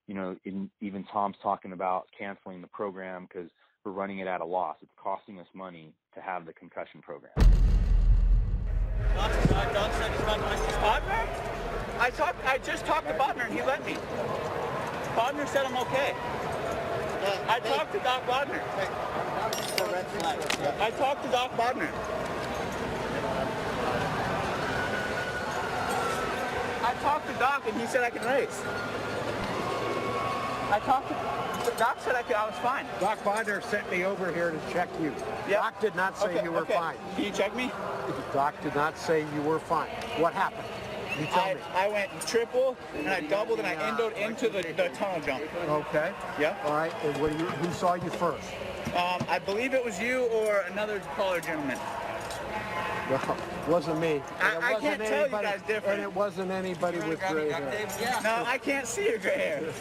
you know, even Tom's talking about canceling the program because we're running it at a loss. It's costing us money to have the concussion program. I just talked to Bodner and he let me. Bodner said I'm okay. I talked to Doc Bodner. I talked to Doc Bodner. I talked to Doc and he said I can race. I talked to Doc, said I was fine. Doc Bodner sent me over here to check you. Yep. Doc did not say you were fine. Can you check me? Doc did not say you were fine. What happened? You tell me. I went triple and I doubled and I endoed into the tunnel jump. Okay. Yeah. All right. And who saw you first? I believe it was you or another taller gentleman. Well, it wasn't me. I can't tell you guys different. And it wasn't anybody with gray hair. Yeah. No, I can't see your gray hair.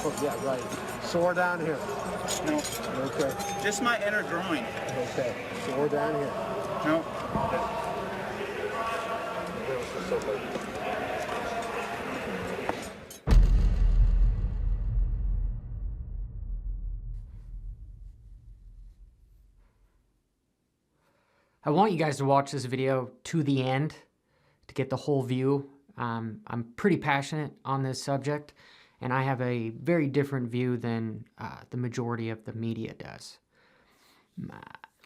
Oh, yeah, right. Sore down here. No. Okay. Just my inner groin. Okay. Sore down here. No. I want you guys to watch this video to the end to get the whole view. I'm pretty passionate on this subject, and I have a very different view than the majority of the media does.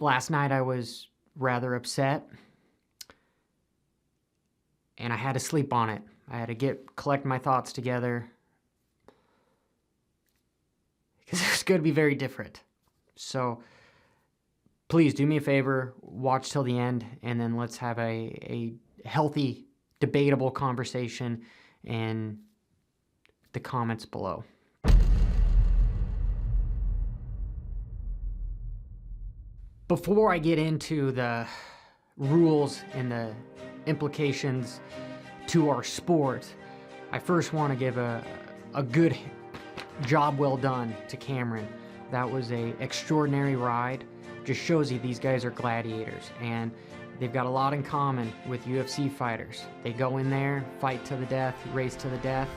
Last night I was rather upset, and I had to sleep on it. I had to collect my thoughts together, because it's going to be very different. So please do me a favor, watch till the end, and then let's have a healthy, debatable conversation in the comments below. Before I get into the rules and the implications to our sport, I first want to give a good job well done to Cameron. That was an extraordinary ride. Just shows you these guys are gladiators, and they've got a lot in common with UFC fighters. They go in there, fight to the death, race to the death,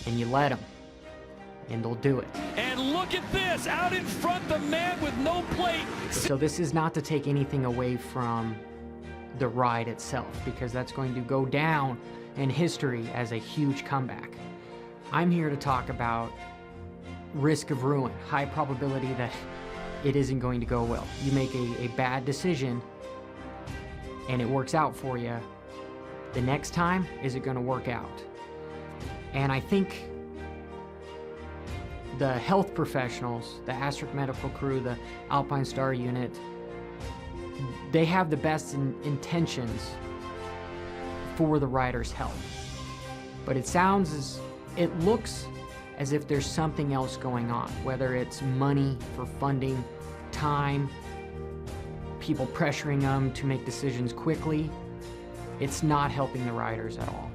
and you let them, and they'll do it. And look at this, out in front, the man with no plate. So this is not to take anything away from the ride itself, because that's going to go down in history as a huge comeback. I'm here to talk about risk of ruin, high probability that it isn't going to go well. You make a bad decision and it works out for you. The next time, is it going to work out? And I think the health professionals, the Asterisk Medical Crew, the Alpine Star Unit, they have the best intentions for the rider's health. But it looks as if there's something else going on, whether it's money for funding, time, people pressuring them to make decisions quickly. It's not helping the riders at all.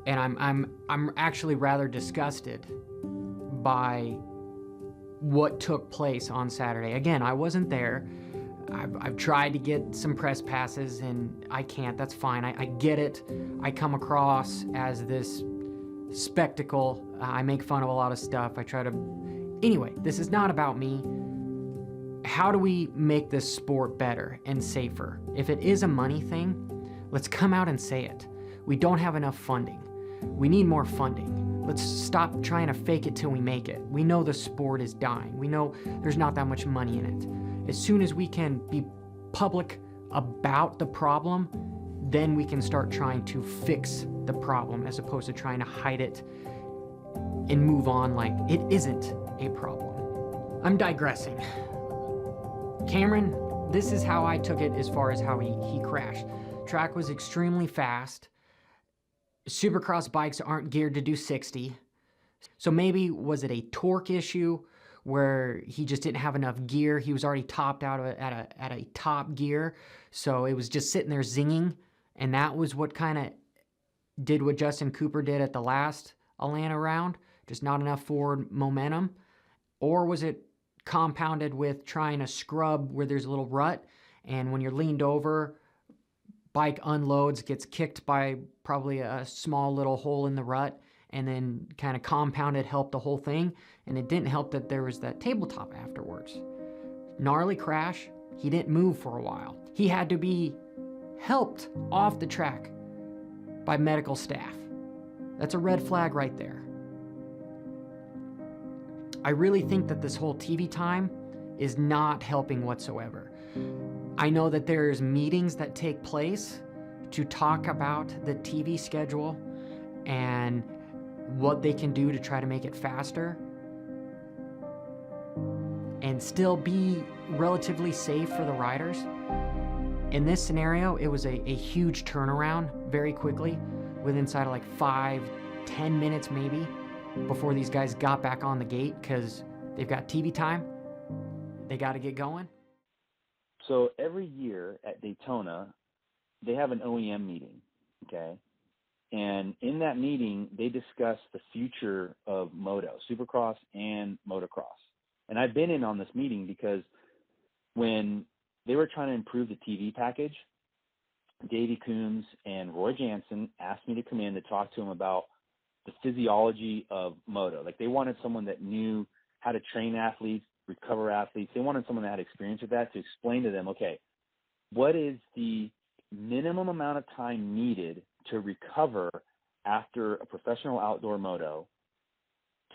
And I'm actually rather disgusted by what took place on Saturday. Again, I wasn't there. I've tried to get some press passes and I can't. That's fine. I get it. I come across as this spectacle. I make fun of a lot of stuff. I try to... Anyway, this is not about me. How do we make this sport better and safer? If it is a money thing, let's come out and say it. We don't have enough funding. We need more funding. Let's stop trying to fake it till we make it. We know the sport is dying. We know there's not that much money in it. As soon as we can be public about the problem, then we can start trying to fix the problem as opposed to trying to hide it and move on like it isn't a problem. I'm digressing. Cameron, this is how I took it as far as how he crashed. Track was extremely fast. Supercross bikes aren't geared to do 60. So maybe was it a torque issue where he just didn't have enough gear? He was already topped out at a top gear, so it was just sitting there zinging, and that was what kind of did what Justin Cooper did at the last Atlanta round, just not enough forward momentum? Or was it compounded with trying to scrub where there's a little rut, and when you're leaned over, bike unloads, gets kicked by probably a small little hole in the rut, and then kind of compounded helped the whole thing. And it didn't help that there was that tabletop afterwards. Gnarly crash. He didn't move for a while. He had to be helped off the track by medical staff. That's a red flag right there. I really think that this whole TV time is not helping whatsoever. I know that there's meetings that take place to talk about the TV schedule and what they can do to try to make it faster and still be relatively safe for the riders. In this scenario, it was a huge turnaround very quickly, with inside of like 5-10 minutes maybe, before these guys got back on the gate, because they've got TV time. They got to get going. So every year at Daytona, they have an OEM meeting, okay? And in that meeting, they discuss the future of moto, Supercross and motocross. And I've been in on this meeting because when they were trying to improve the TV package, Davey Coombs and Roy Jansen asked me to come in to talk to them about the physiology of moto. Like, they wanted someone that knew how to train athletes, recover athletes. They wanted someone that had experience with that to explain to them, okay, what is the minimum amount of time needed to recover after a professional outdoor moto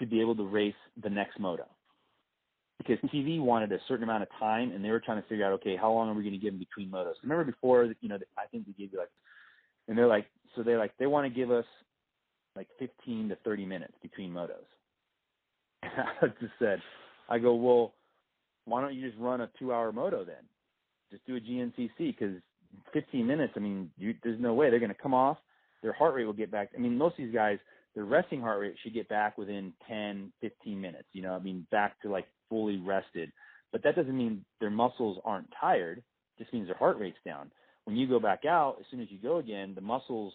to be able to race the next moto? Because TV wanted a certain amount of time, and they were trying to figure out, okay, how long are we going to give them between motos? Remember before, you know, I think they gave you they want to give us like 15 to 30 minutes between motos. And I just said, I go, well, why don't you just run a 2-hour moto then? Just do a GNCC, because 15 minutes, I mean, there's no way. They're going to come off. Their heart rate will get back. I mean, most of these guys, their resting heart rate should get back within 10, 15 minutes, you know, I mean, back to like fully rested. But that doesn't mean their muscles aren't tired. It just means their heart rate's down. When you go back out, as soon as you go again, the muscles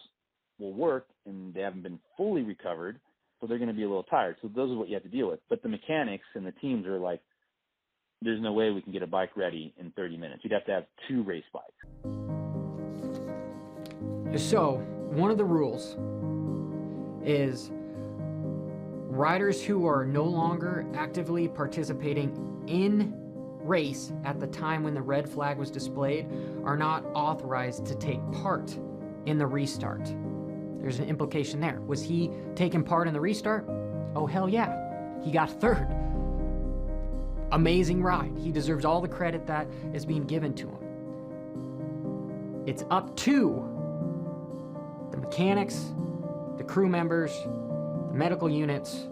will work, and they haven't been fully recovered, so they're going to be a little tired. So those are what you have to deal with. But the mechanics and the teams are like, there's no way we can get a bike ready in 30 minutes. You'd have to have 2 race bikes. So one of the rules is riders who are no longer actively participating in race at the time when the red flag was displayed are not authorized to take part in the restart. There's an implication there. Was he taking part in the restart? Oh, hell yeah. He got 3rd. Amazing ride. He deserves all the credit that is being given to him. It's up to the mechanics, the crew members, the medical units,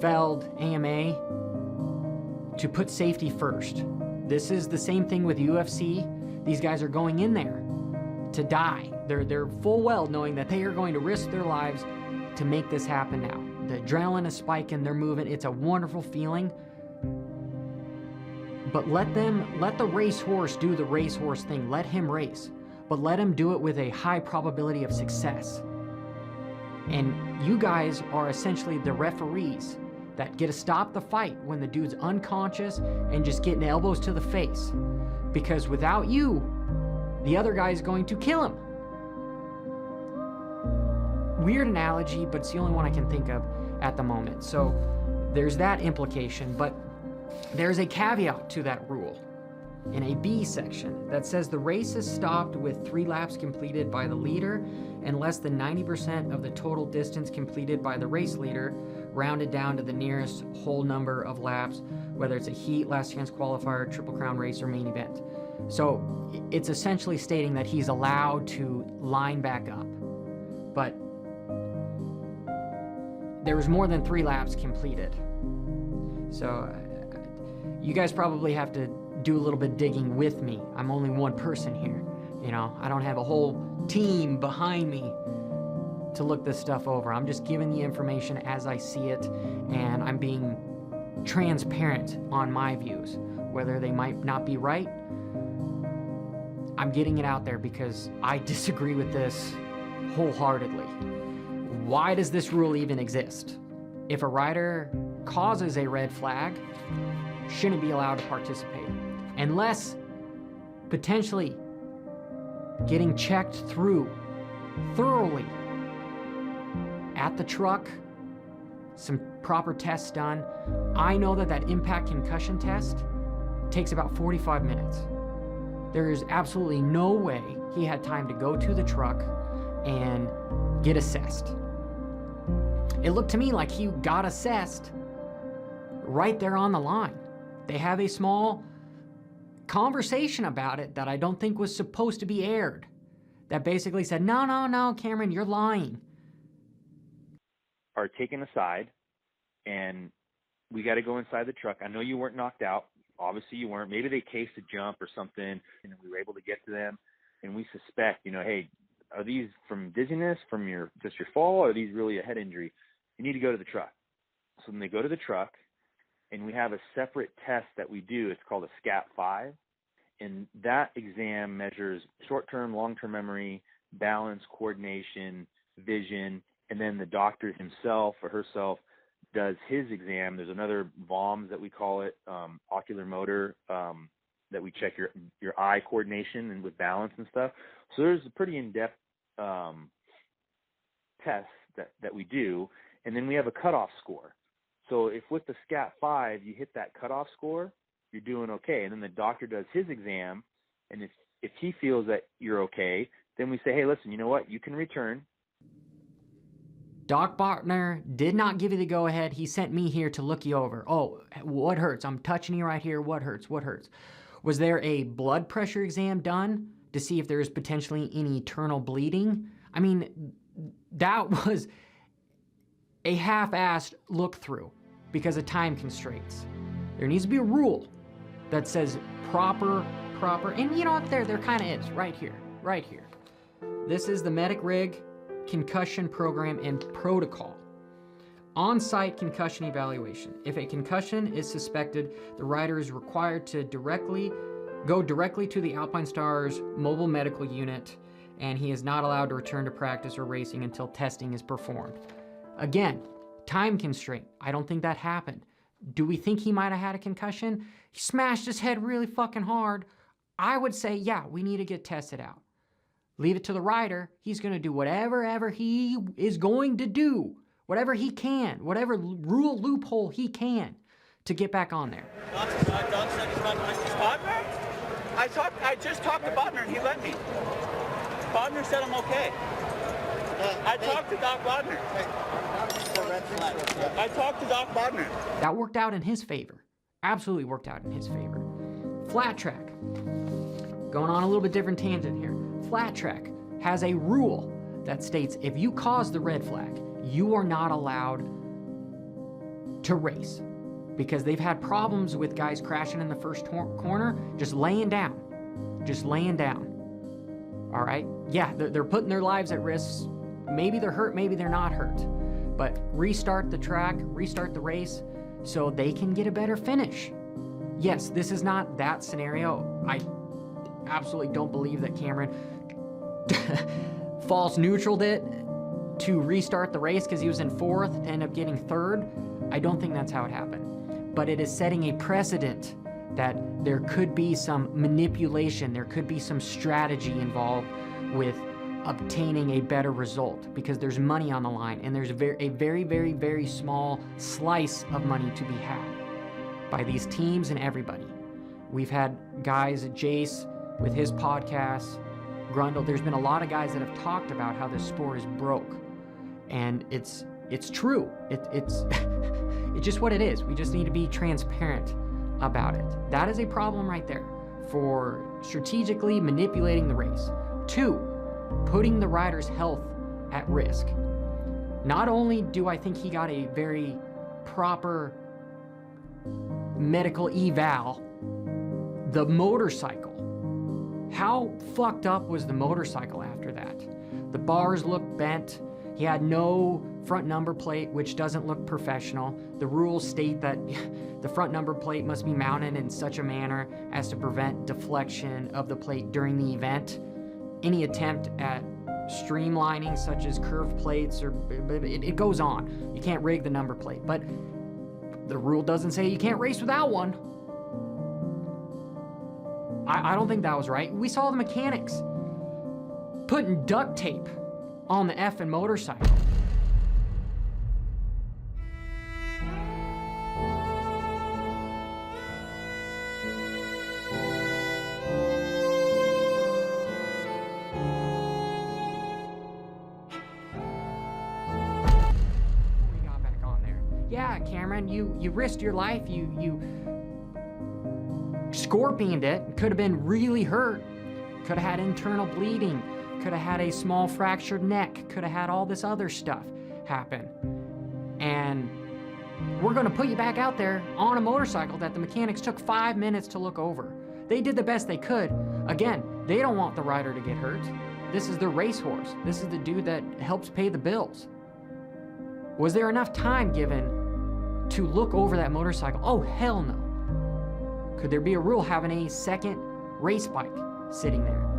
Feld, AMA, to put safety first. This is the same thing with UFC. These guys are going in there to die. They're full well knowing that they are going to risk their lives to make this happen now. The adrenaline is spiking, they're moving. It's a wonderful feeling. But let the racehorse do the racehorse thing. Let him race. But let him do it with a high probability of success. And you guys are essentially the referees that get to stop the fight when the dude's unconscious and just getting elbows to the face. Because without you, the other guy's going to kill him. Weird analogy, but it's the only one I can think of at the moment. So there's that implication, but there's a caveat to that rule in a B section that says the race is stopped with 3 laps completed by the leader and less than 90% of the total distance completed by the race leader, rounded down to the nearest whole number of laps, whether it's a heat, last chance qualifier, triple crown race, or main event. So it's essentially stating that he's allowed to line back up. But there was more than 3 laps completed. So you guys probably have to do a little bit digging with me. I'm only one person here. You know, I don't have a whole team behind me to look this stuff over. I'm just giving the information as I see it, and I'm being transparent on my views. Whether they might not be right, I'm getting it out there because I disagree with this wholeheartly. Why does this rule even exist? If a rider causes a red flag, shouldn't be allowed to participate, unless potentially getting checked through thoroughly at the truck, some proper tests done. I know that impact concussion test takes about 45 minutes. There is absolutely no way he had time to go to the truck and get assessed. It looked to me like he got assessed right there on the line. They have a small conversation about it that I don't think was supposed to be aired, that basically said, no, Cameron, you're lying. Are taken aside, and we got to go inside the truck. I know you weren't knocked out. Obviously you weren't. Maybe they cased a jump or something, and we were able to get to them, and we suspect, hey, are these from dizziness, from just your fall, or are these really a head injury? You need to go to the truck. So then they go to the truck, and we have a separate test that we do. It's called a SCAT-5, and that exam measures short-term, long-term memory, balance, coordination, vision, and then the doctor himself or herself does his exam. There's another VOMS that we call it, ocular motor, that we check your eye coordination and with balance and stuff. So there's a pretty in-depth test that we do, and then we have a cutoff score. So if with the SCAT-5 you hit that cutoff score, you're doing okay. And then the doctor does his exam, and if he feels that you're okay, then we say, hey, listen, you know what? You can return. Doc Botner did not give you the go-ahead. He sent me here to look you over. Oh, what hurts? I'm touching you right here. What hurts? What hurts? Was there a blood pressure exam done to see if there is potentially any internal bleeding? I mean, that was a half-assed look-through because of time constraints. There needs to be a rule that says proper, and you know what, there kind of is, right here. This is the medic rig concussion program and protocol. On-site concussion evaluation. If a concussion is suspected, the rider is required to go directly to the Alpine Stars mobile medical unit, and he is not allowed to return to practice or racing until testing is performed. Again, time constraint. I don't think that happened. Do we think he might have had a concussion? He smashed his head really fucking hard. I would say, yeah, we need to get tested out. Leave it to the rider. He's going to do whatever he is going to do, whatever he can, whatever rule loophole he can to get back on there. I just talked to Botner and he let me. Botner said I'm okay. I talked to Doc Botner. I talked to Doc Botner. That worked out in his favor. Absolutely worked out in his favor. Flat track. Going on a little bit different tangent here. Flat track has a rule that states if you cause the red flag, you are not allowed to race, because they've had problems with guys crashing in the first corner, just laying down. All right? Yeah, they're putting their lives at risk. Maybe they're hurt, maybe they're not hurt. But restart the track, restart the race so they can get a better finish. Yes, this is not that scenario. I absolutely don't believe that Cameron false neutraled it to restart the race because he was in fourth to end up getting third. I don't think that's how it happened. But it is setting a precedent that there could be some manipulation, there could be some strategy involved with obtaining a better result, because there's money on the line, and there's a very small slice of money to be had by these teams and everybody. We've had guys, Jace with his podcast, Grundle, there's been a lot of guys that have talked about how this sport is broke, and it's true. It's just what it is. We just need to be transparent about it. That is a problem right there for strategically manipulating the race. 2, putting the rider's health at risk. Not only do I think he got a very proper medical eval, the motorcycle. How fucked up was the motorcycle after that? The bars looked bent. He had no front number plate, which doesn't look professional. The rules state that the front number plate must be mounted in such a manner as to prevent deflection of the plate during the event. Any attempt at streamlining, such as curved plates, or it goes on. You can't rig the number plate, but the rule doesn't say you can't race without one. I don't think that was right. We saw the mechanics putting duct tape on the effing motorcycle. We got back on there. Yeah, Cameron, you risked your life. You scorpioned it. Could have been really hurt. Could have had internal bleeding. Could have had a small fractured neck. Could have had all this other stuff happen. And we're going to put you back out there on a motorcycle that the mechanics took 5 minutes to look over. They did the best they could. Again, they don't want the rider to get hurt. This is the racehorse. This is the dude that helps pay the bills. Was there enough time given to look over that motorcycle? Oh, hell no. Could there be a rule having a second race bike sitting there?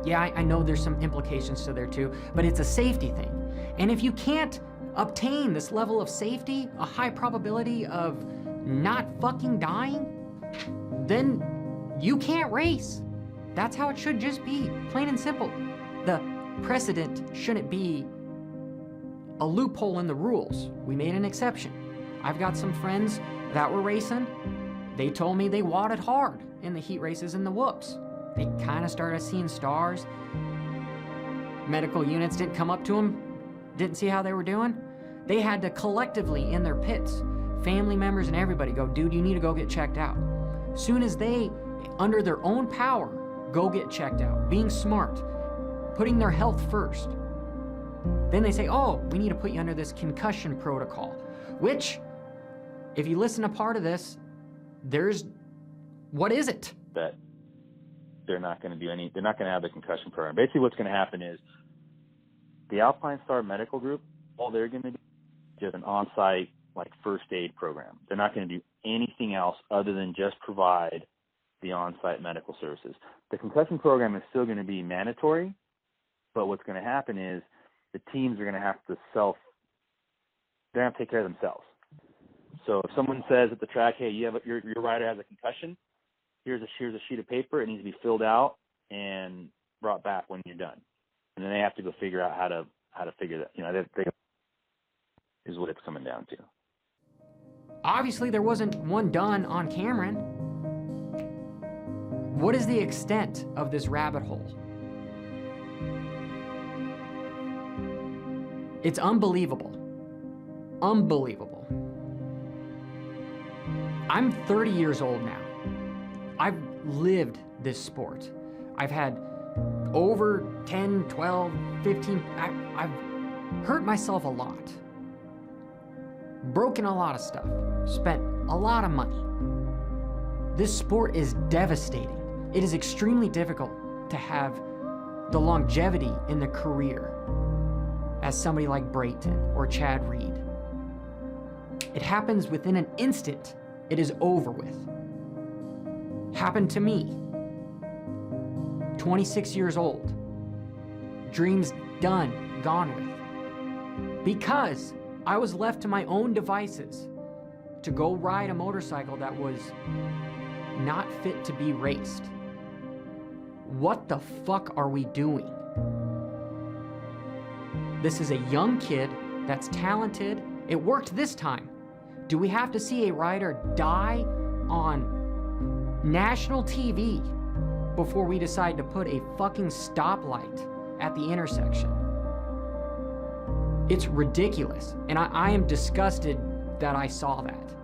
Yeah, I know there's some implications to there too, but it's a safety thing. And if you can't obtain this level of safety, a high probability of not fucking dying, then you can't race. That's how it should just be, plain and simple. The precedent shouldn't be a loophole in the rules. We made an exception. I've got some friends that were racing. They told me they wadded hard in the heat races and the whoops. They kind of started seeing stars. Medical units didn't come up to them, didn't see how they were doing. They had to collectively in their pits, family members and everybody go, dude, you need to go get checked out. Soon as they, under their own power, go get checked out, being smart, putting their health first. Then they say, oh, we need to put you under this concussion protocol, which, if you listen to part of this, what is it? That they're not going to they're not going to have the concussion program. Basically what's going to happen is the Alpine Star Medical Group, all they're going to do is just an on-site, like, first aid program. They're not going to do anything else other than just provide the on-site medical services. The concussion program is still going to be mandatory, but what's going to happen is the teams are going to have to they're going to take care of themselves. So if someone says at the track, hey, your rider has a concussion, here's a sheet of paper, it needs to be filled out and brought back when you're done. And then they have to go figure out how to figure that, they is what it's coming down to. Obviously, there wasn't one done on Cameron. What is the extent of this rabbit hole? It's unbelievable. Unbelievable. I'm 30 years old now. I've lived this sport. I've had over 10, 12, 15, I've hurt myself a lot. Broken a lot of stuff. Spent a lot of money. This sport is devastating. It is extremely difficult to have the longevity in the career as somebody like Brayton or Chad Reed. It happens within an instant. It is over with. Happened to me. 26 years old. Dreams done, gone with. Because I was left to my own devices to go ride a motorcycle that was not fit to be raced. What the fuck are we doing? This is a young kid that's talented. It worked this time. Do we have to see a rider die on national TV before we decide to put a fucking stoplight at the intersection? It's ridiculous, and I am disgusted that I saw that.